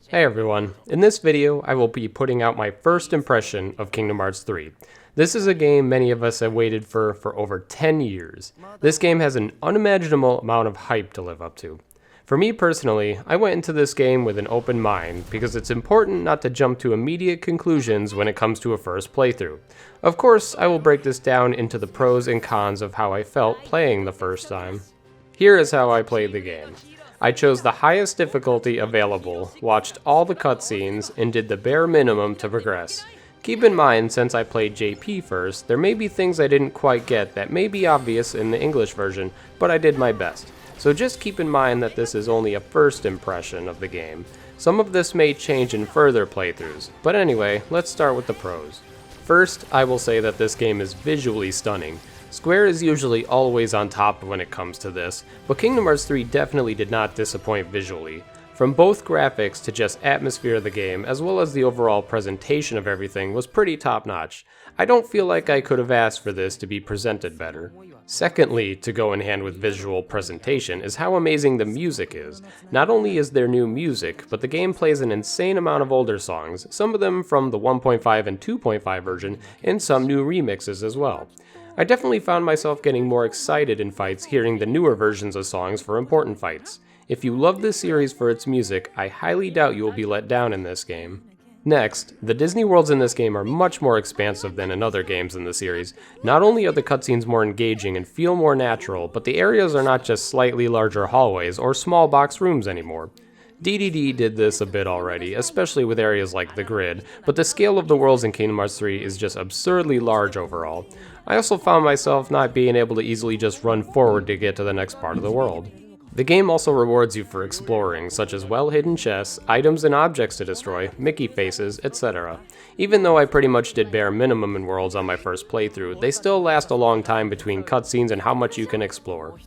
Hey everyone, in this video I will be putting out my first impression of Kingdom Hearts 3. This is a game many of us have waited for over 10 years. This game has an unimaginable amount of hype to live up to. For me personally, I went into this game with an open mind because it's important not to jump to immediate conclusions when it comes to a first playthrough. Of course, I will break this down into the pros and cons of how I felt playing the first time. Here is how I played the game. I chose the highest difficulty available, watched all the cutscenes, and did the bare minimum to progress. Keep in mind, since I played JP first, there may be things I didn't quite get that may be obvious in the English version, but I did my best. So just keep in mind that this is only a first impression of the game. Some of this may change in further playthroughs, but anyway, let's start with the pros. First, I will say that this game is visually stunning. Square is usually always on top when it comes to this, but Kingdom Hearts 3 definitely did not disappoint visually. From both graphics to just atmosphere of the game, as well as the overall presentation of everything was pretty top notch. I don't feel like I could have asked for this to be presented better. Secondly, to go in hand with visual presentation is how amazing the music is. Not only is there new music, but the game plays an insane amount of older songs, some of them from the 1.5 and 2.5 version, and some new remixes as well. I definitely found myself getting more excited in fights hearing the newer versions of songs for important fights. If you love this series for its music, I highly doubt you will be let down in this game. Next, the Disney worlds in this game are much more expansive than in other games in the series. Not only are the cutscenes more engaging and feel more natural, but the areas are not just slightly larger hallways or small box rooms anymore. DDD did this a bit already, especially with areas like the grid, but the scale of the worlds in Kingdom Hearts 3 is just absurdly large overall. I also found myself not being able to easily just run forward to get to the next part of the world. The game also rewards you for exploring, such as well-hidden chests, items and objects to destroy, Mickey faces, etc. Even though I pretty much did bare minimum in worlds on my first playthrough, they still last a long time between cutscenes and how much you can explore.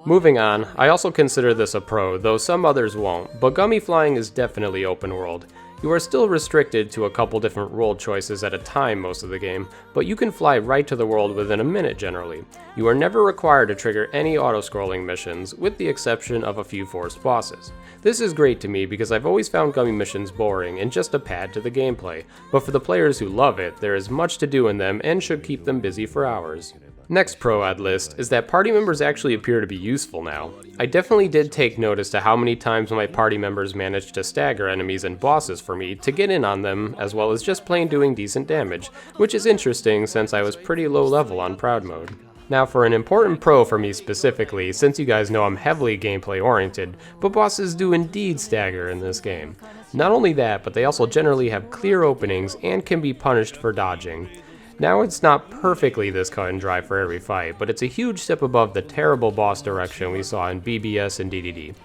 Moving on, I also consider this a pro, though some others won't, but gummy flying is definitely open world. You are still restricted to a couple different world choices at a time most of the game, but you can fly right to the world within a minute generally. You are never required to trigger any auto-scrolling missions, with the exception of a few forced bosses. This is great to me because I've always found gummy missions boring and just a pad to the gameplay, but for the players who love it, there is much to do in them and should keep them busy for hours. Next pro I'd list is that party members actually appear to be useful now. I definitely did take notice to how many times my party members managed to stagger enemies and bosses for me to get in on them, as well as just plain doing decent damage, which is interesting since I was pretty low level on Proud Mode. Now for an important pro for me specifically, since you guys know I'm heavily gameplay oriented, but bosses do indeed stagger in this game. Not only that, but they also generally have clear openings and can be punished for dodging. Now it's not perfectly this cut and dry for every fight, but it's a huge step above the terrible boss direction we saw in BBS and DDD.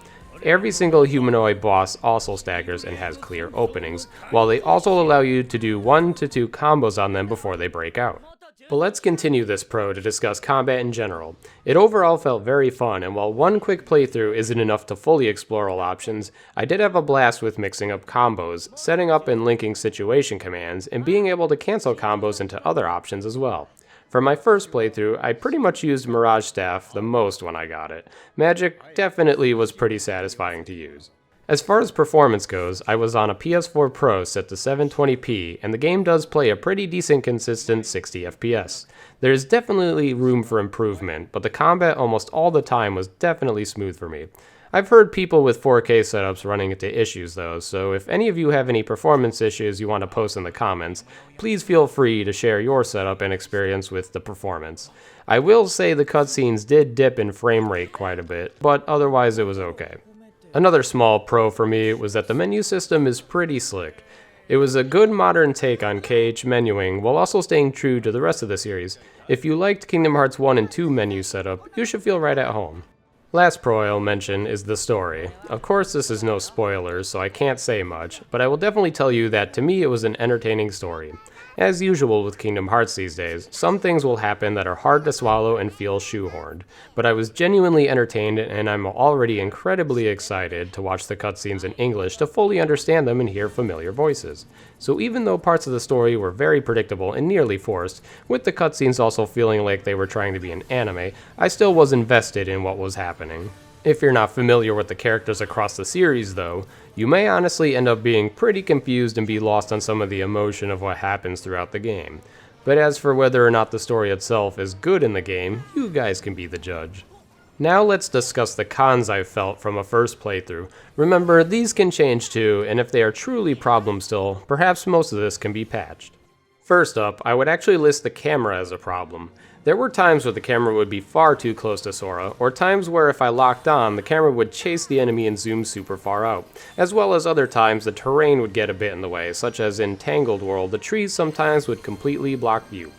Every single humanoid boss also staggers and has clear openings, while they also allow you to do 1 to 2 combos on them before they break out. But let's continue this pro to discuss combat in general. It overall felt very fun, and while one quick playthrough isn't enough to fully explore all options, I did have a blast with mixing up combos, setting up and linking situation commands, and being able to cancel combos into other options as well. For my first playthrough, I pretty much used Mirage Staff the most when I got it. Magic definitely was pretty satisfying to use. As far as performance goes, I was on a PS4 Pro set to 720p, and the game does play a pretty decent consistent 60 FPS. There is definitely room for improvement, but the combat almost all the time was definitely smooth for me. I've heard people with 4K setups running into issues though, so if any of you have any performance issues you want to post in the comments, please feel free to share your setup and experience with the performance. I will say the cutscenes did dip in frame rate quite a bit, but otherwise it was okay. Another small pro for me was that the menu system is pretty slick. It was a good modern take on KH menuing while also staying true to the rest of the series. If you liked Kingdom Hearts 1 and 2 menu setup, you should feel right at home. Last pro I'll mention is the story. Of course this is no spoilers, so I can't say much, but I will definitely tell you that to me it was an entertaining story. As usual with Kingdom Hearts these days, some things will happen that are hard to swallow and feel shoehorned, but I was genuinely entertained and I'm already incredibly excited to watch the cutscenes in English to fully understand them and hear familiar voices. So even though parts of the story were very predictable and nearly forced, with the cutscenes also feeling like they were trying to be an anime, I still was invested in what was happening. If you're not familiar with the characters across the series though, you may honestly end up being pretty confused and be lost on some of the emotion of what happens throughout the game. But as for whether or not the story itself is good in the game, you guys can be the judge. Now let's discuss the cons I've felt from a first playthrough. Remember, these can change too, and if they are truly problems still, perhaps most of this can be patched. First up, I would actually list the camera as a problem. There were times where the camera would be far too close to Sora, or times where if I locked on, the camera would chase the enemy and zoom super far out, as well as other times the terrain would get a bit in the way, such as in Tangled World, the trees sometimes would completely block view.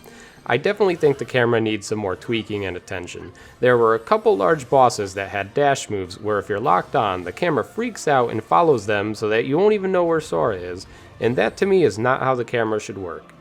I definitely think the camera needs some more tweaking and attention. There were a couple large bosses that had dash moves where if you're locked on, the camera freaks out and follows them so that you won't even know where Sora is, and that to me is not how the camera should work.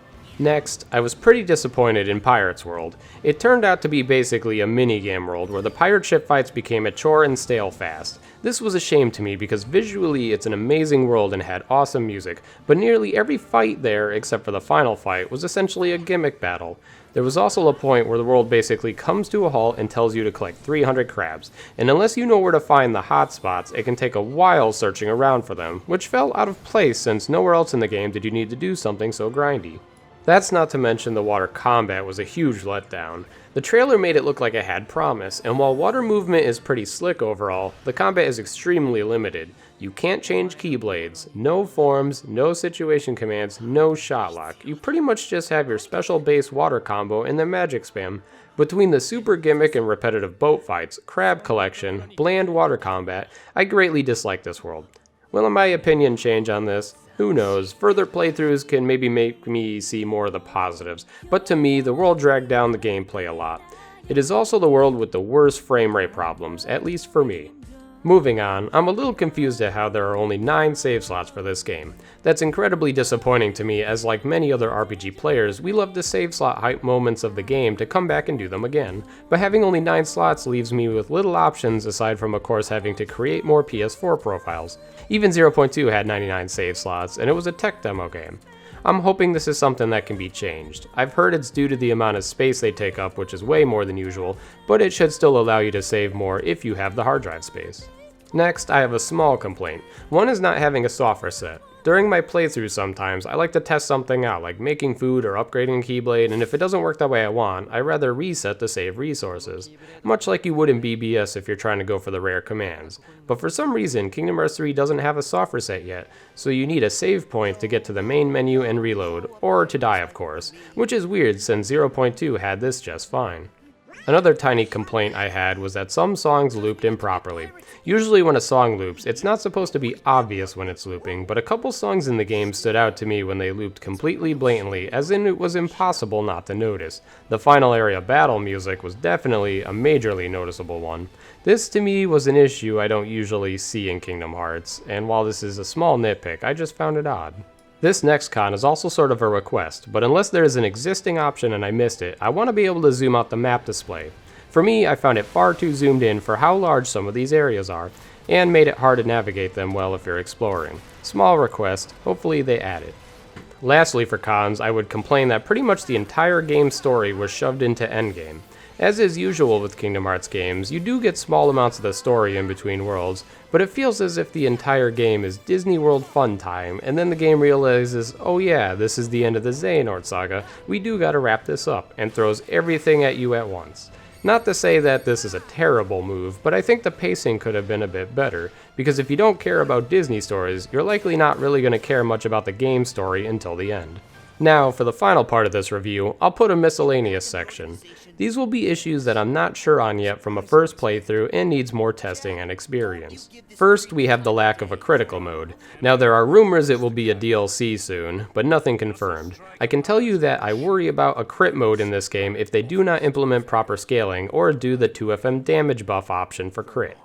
Next, I was pretty disappointed in Pirates World. It turned out to be basically a minigame world where the pirate ship fights became a chore and stale fast. This was a shame to me because visually it's an amazing world and had awesome music, but nearly every fight there, except for the final fight, was essentially a gimmick battle. There was also a point where the world basically comes to a halt and tells you to collect 300 crabs, and unless you know where to find the hotspots, it can take a while searching around for them, which felt out of place since nowhere else in the game did you need to do something so grindy. That's not to mention the water combat was a huge letdown. The trailer made it look like it had promise, and while water movement is pretty slick overall, the combat is extremely limited. You can't change keyblades, no forms, no situation commands, no shot lock. You pretty much just have your special base water combo and then magic spam. Between the super gimmick and repetitive boat fights, crab collection, bland water combat, I greatly dislike this world. Will my opinion change on this? Who knows, further playthroughs can maybe make me see more of the positives, but to me, the world dragged down the gameplay a lot. It is also the world with the worst frame rate problems, at least for me. Moving on, I'm a little confused at how there are only 9 save slots for this game. That's incredibly disappointing to me as like many other RPG players, we love to save slot hype moments of the game to come back and do them again. But having only 9 slots leaves me with little options aside from of course having to create more PS4 profiles. Even 0.2 had 99 save slots and it was a tech demo game. I'm hoping this is something that can be changed. I've heard it's due to the amount of space they take up, which is way more than usual, but it should still allow you to save more if you have the hard drive space. Next, I have a small complaint. One is not having a software set. During my playthroughs sometimes, I like to test something out, like making food or upgrading a Keyblade, and if it doesn't work the way I want, I'd rather reset to save resources. Much like you would in BBS if you're trying to go for the rare commands. But for some reason, Kingdom Hearts 3 doesn't have a software set yet, so you need a save point to get to the main menu and reload, or to die of course, which is weird since 0.2 had this just fine. Another tiny complaint I had was that some songs looped improperly. Usually when a song loops, it's not supposed to be obvious when it's looping, but a couple songs in the game stood out to me when they looped completely blatantly, as in it was impossible not to notice. The final area battle music was definitely a majorly noticeable one. This to me was an issue I don't usually see in Kingdom Hearts, and while this is a small nitpick, I just found it odd. This next con is also sort of a request, but unless there is an existing option and I missed it, I want to be able to zoom out the map display. For me, I found it far too zoomed in for how large some of these areas are, and made it hard to navigate them well if you're exploring. Small request, hopefully they add it. Lastly for cons, I would complain that pretty much the entire game's story was shoved into Endgame. As is usual with Kingdom Hearts games, you do get small amounts of the story in between worlds, but it feels as if the entire game is Disney World fun time, and then the game realizes, oh yeah, this is the end of the Xehanort saga, we do gotta wrap this up, and throws everything at you at once. Not to say that this is a terrible move, but I think the pacing could have been a bit better, because if you don't care about Disney stories, you're likely not really going to care much about the game story until the end. Now, for the final part of this review, I'll put a miscellaneous section. These will be issues that I'm not sure on yet from a first playthrough and needs more testing and experience. First, we have the lack of a critical mode. Now, there are rumors it will be a DLC soon, but nothing confirmed. I can tell you that I worry about a crit mode in this game if they do not implement proper scaling or do the 2FM damage buff option for crit.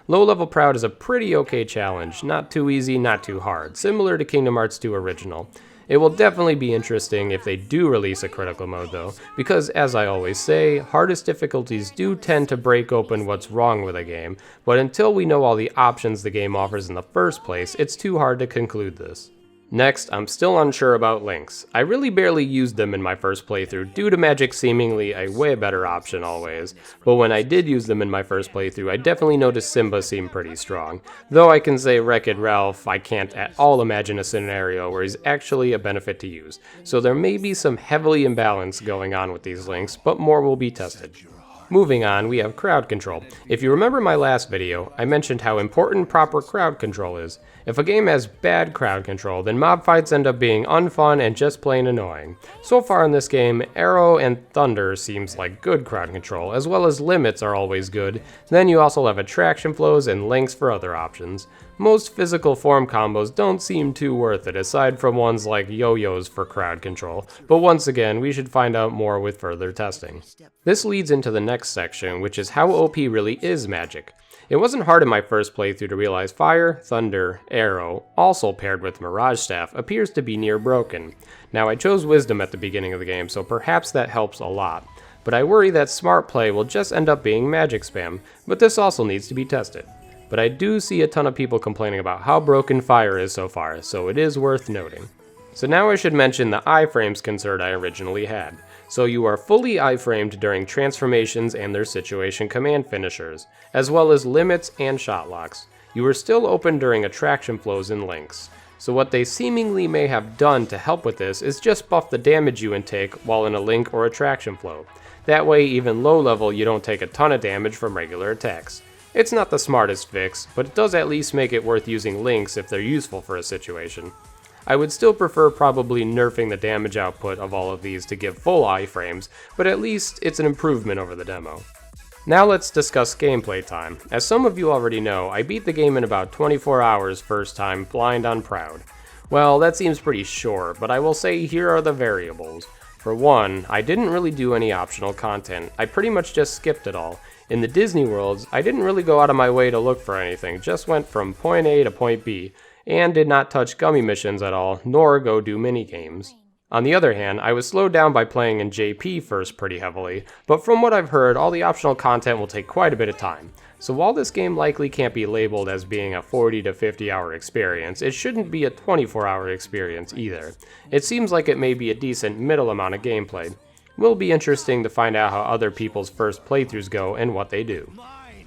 Low Level Proud is a pretty okay challenge, not too easy, not too hard, similar to Kingdom Hearts 2 Original. It will definitely be interesting if they do release a critical mode though, because as I always say, hardest difficulties do tend to break open what's wrong with a game, but until we know all the options the game offers in the first place, it's too hard to conclude this. Next, I'm still unsure about links. I really barely used them in my first playthrough due to magic seemingly a way better option always, but when I did use them in my first playthrough I definitely noticed Simba seemed pretty strong. Though I can say Wreck-It Ralph, I can't at all imagine a scenario where he's actually a benefit to use, so there may be some heavily imbalanced going on with these links, but more will be tested. Moving on, we have crowd control. If you remember my last video, I mentioned how important proper crowd control is. If a game has bad crowd control, then mob fights end up being unfun and just plain annoying. So far in this game, Arrow and Thunder seems like good crowd control, as well as limits are always good. Then you also have attraction flows and links for other options. Most physical form combos don't seem too worth it, aside from ones like yo-yos for crowd control, but once again, we should find out more with further testing. This leads into the next section, which is how OP really is magic. It wasn't hard in my first playthrough to realize Fire, Thunder, Arrow, also paired with Mirage Staff, appears to be near broken. Now I chose Wisdom at the beginning of the game, so perhaps that helps a lot. But I worry that Smart Play will just end up being magic spam, but this also needs to be tested. But I do see a ton of people complaining about how broken Fire is so far, so it is worth noting. So now I should mention the iframes concern I originally had. So you are fully iframed during transformations and their situation command finishers, as well as limits and shot locks. You are still open during attraction flows and links. So what they seemingly may have done to help with this is just buff the damage you intake while in a link or attraction flow. That way, even low level, you don't take a ton of damage from regular attacks. It's not the smartest fix, but it does at least make it worth using links if they're useful for a situation. I would still prefer probably nerfing the damage output of all of these to give full iframes, but at least it's an improvement over the demo. Now let's discuss gameplay time. As some of you already know, I beat the game in about 24 hours first time blind on Proud. Well, that seems pretty short, but I will say here are the variables. For one, I didn't really do any optional content. I pretty much just skipped it all. In the Disney worlds, I didn't really go out of my way to look for anything, just went from point A to point B, and did not touch gummy missions at all, nor go do minigames. On the other hand, I was slowed down by playing in JP first pretty heavily, but from what I've heard, all the optional content will take quite a bit of time. So while this game likely can't be labeled as being a 40 to 50 hour experience, it shouldn't be a 24-hour experience either. It seems like it may be a decent middle amount of gameplay. Will be interesting to find out how other people's first playthroughs go and what they do.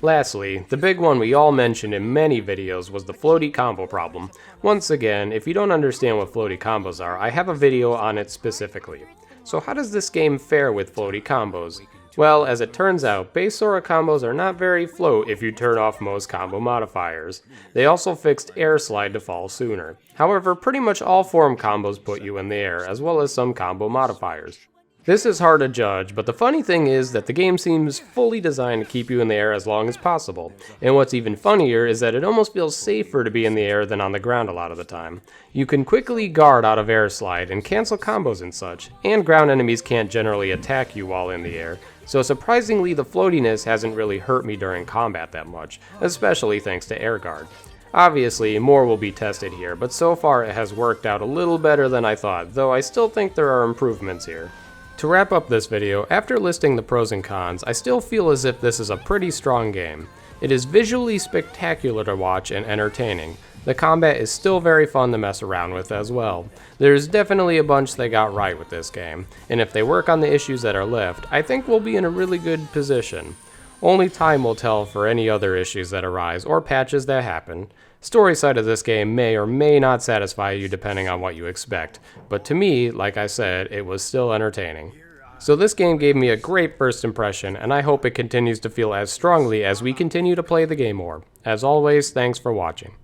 Lastly, the big one we all mentioned in many videos was the floaty combo problem. Once again, if you don't understand what floaty combos are, I have a video on it specifically. So how does this game fare with floaty combos? Well, as it turns out, base Sora combos are not very float if you turn off most combo modifiers. They also fixed air slide to fall sooner. However, pretty much all form combos put you in the air, as well as some combo modifiers. This is hard to judge, but the funny thing is that the game seems fully designed to keep you in the air as long as possible. And what's even funnier is that it almost feels safer to be in the air than on the ground a lot of the time. You can quickly guard out of air slide and cancel combos and such, and ground enemies can't generally attack you while in the air. So surprisingly, the floatiness hasn't really hurt me during combat that much, especially thanks to air guard. Obviously, more will be tested here, but so far it has worked out a little better than I thought, though I still think there are improvements here. To wrap up this video, after listing the pros and cons, I still feel as if this is a pretty strong game. It is visually spectacular to watch and entertaining. The combat is still very fun to mess around with as well. There's definitely a bunch they got right with this game, and if they work on the issues that are left, I think we'll be in a really good position. Only time will tell for any other issues that arise or patches that happen. Story side of this game may or may not satisfy you depending on what you expect, but to me, like I said, it was still entertaining. So this game gave me a great first impression, and I hope it continues to feel as strongly as we continue to play the game more. As always, thanks for watching.